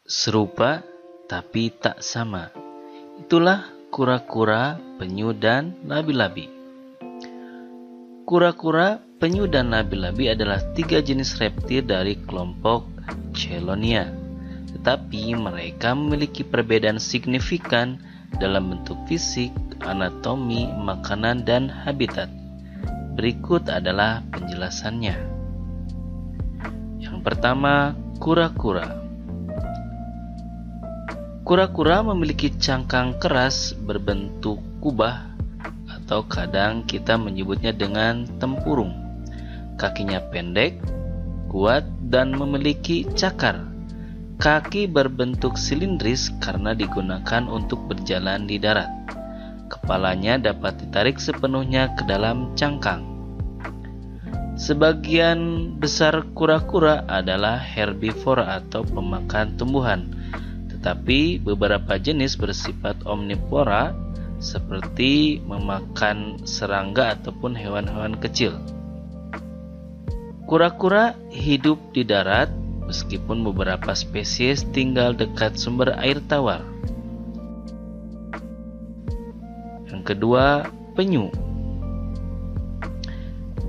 serupa tapi tak sama. Itulah kura-kura, penyu, dan labi-labi. Kura-kura, penyu, dan labi-labi adalah 3 jenis reptil dari kelompok Chelonia. Tetapi mereka memiliki perbedaan signifikan dalam bentuk fisik, anatomi, makanan, dan habitat. Berikut adalah penjelasannya. Yang pertama, kura-kura. Kura-kura memiliki cangkang keras berbentuk kubah atau kadang kita menyebutnya dengan tempurung. Kakinya pendek, kuat, dan memiliki cakar. Kaki berbentuk silindris karena digunakan untuk berjalan di darat. Kepalanya dapat ditarik sepenuhnya ke dalam cangkang. Sebagian besar kura-kura adalah herbivora atau pemakan tumbuhan. Tetapi beberapa jenis bersifat omnivora seperti memakan serangga ataupun hewan-hewan kecil. Kura-kura hidup di darat meskipun beberapa spesies tinggal dekat sumber air tawar. Yang kedua, penyu.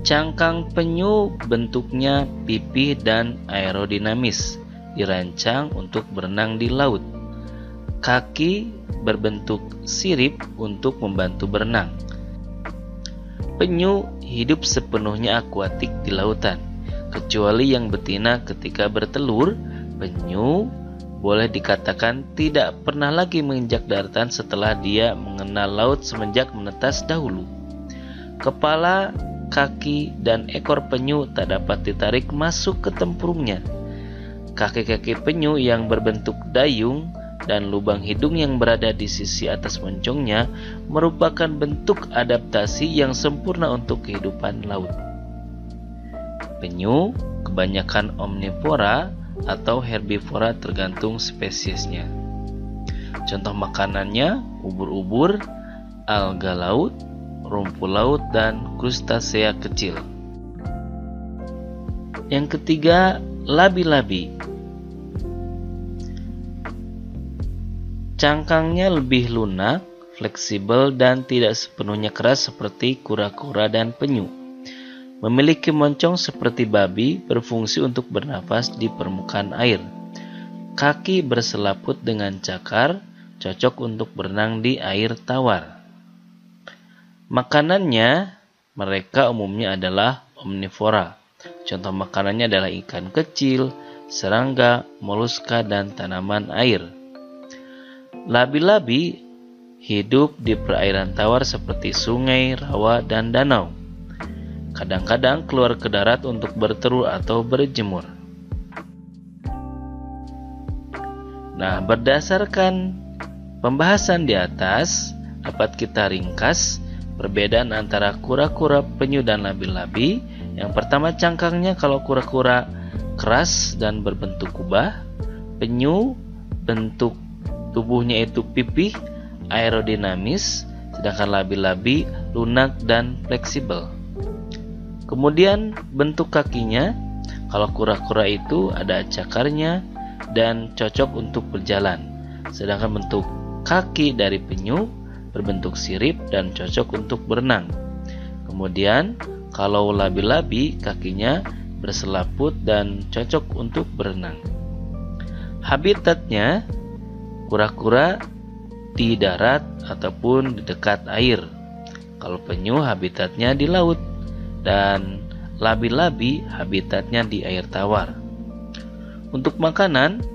Cangkang penyu bentuknya pipih dan aerodinamis, dirancang untuk berenang di laut. Kaki berbentuk sirip untuk membantu berenang. Penyu hidup sepenuhnya akuatik di lautan, kecuali yang betina ketika bertelur. Penyu boleh dikatakan tidak pernah lagi menginjak daratan setelah dia mengenal laut semenjak menetas dahulu. Kepala, kaki, dan ekor penyu tak dapat ditarik masuk ke tempurungnya. Kaki-kaki penyu yang berbentuk dayung dan lubang hidung yang berada di sisi atas moncongnya merupakan bentuk adaptasi yang sempurna untuk kehidupan laut. Penyu kebanyakan omnivora atau herbivora tergantung spesiesnya. Contoh makanannya ubur-ubur, alga laut, rumput laut, dan krustasea kecil. Yang ketiga, labi-labi. Cangkangnya lebih lunak, fleksibel, dan tidak sepenuhnya keras seperti kura-kura dan penyu. Memiliki moncong seperti babi, berfungsi untuk bernafas di permukaan air. Kaki berselaput dengan cakar, cocok untuk berenang di air tawar. Makanannya, mereka umumnya adalah omnivora. Contoh makanannya adalah ikan kecil, serangga, moluska, dan tanaman air. Labi-labi hidup di perairan tawar seperti sungai, rawa, dan danau. Kadang-kadang keluar ke darat untuk bertelur atau berjemur. Nah, berdasarkan pembahasan di atas, dapat kita ringkas perbedaan antara kura-kura, penyu, dan labi-labi. Yang pertama, cangkangnya kalau kura-kura keras dan berbentuk kubah. Penyu bentuk tubuhnya itu pipih, aerodinamis, sedangkan labi-labi lunak dan fleksibel. Kemudian bentuk kakinya, kalau kura-kura itu ada cakarnya dan cocok untuk berjalan. Sedangkan bentuk kaki dari penyu berbentuk sirip dan cocok untuk berenang. Kemudian kalau labi-labi kakinya berselaput dan cocok untuk berenang. Habitatnya kura-kura di darat ataupun di dekat air. Kalau penyu habitatnya di laut dan labi-labi habitatnya di air tawar. Untuk makanan,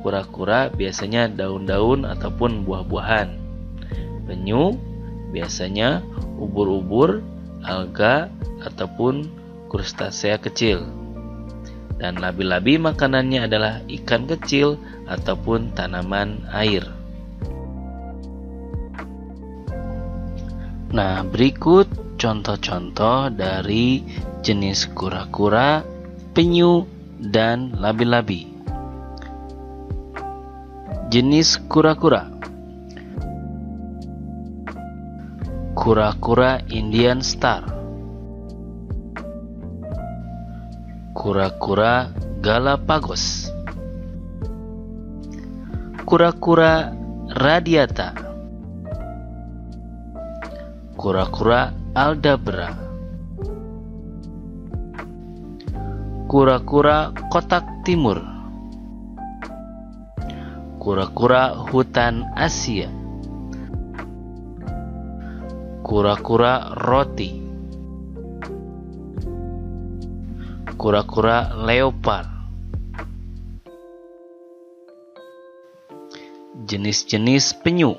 kura-kura biasanya daun-daun ataupun buah-buahan. Penyu biasanya ubur-ubur, alga, ataupun krustasea kecil. Dan labi-labi makanannya adalah ikan kecil ataupun tanaman air. Nah, berikut contoh-contoh dari jenis kura-kura, penyu, dan labi-labi. Jenis kura-kura. Kura-kura Indian Star, kura-kura Galapagos, kura-kura radiata, kura-kura aldabra, kura-kura kotak timur, kura-kura hutan Asia, kura-kura roti, kura-kura leopard. Jenis-jenis penyu: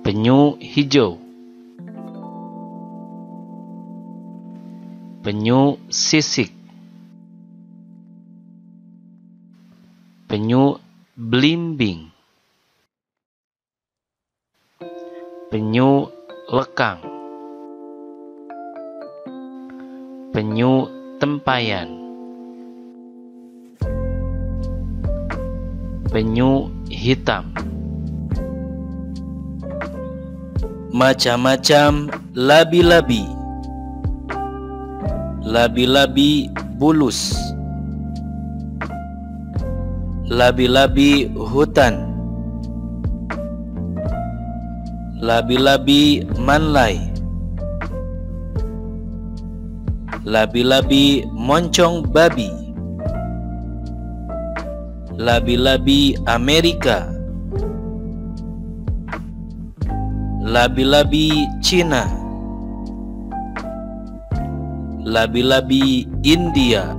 penyu hijau, penyu sisik, penyu belimbing, penyu lekang, penyu tempayan, penyu hitam. Macam-macam labi-labi: labi-labi bulus, labi-labi hutan, labi-labi manlai, labi-labi moncong babi, labi-labi Amerika, labi-labi Cina, labi-labi India,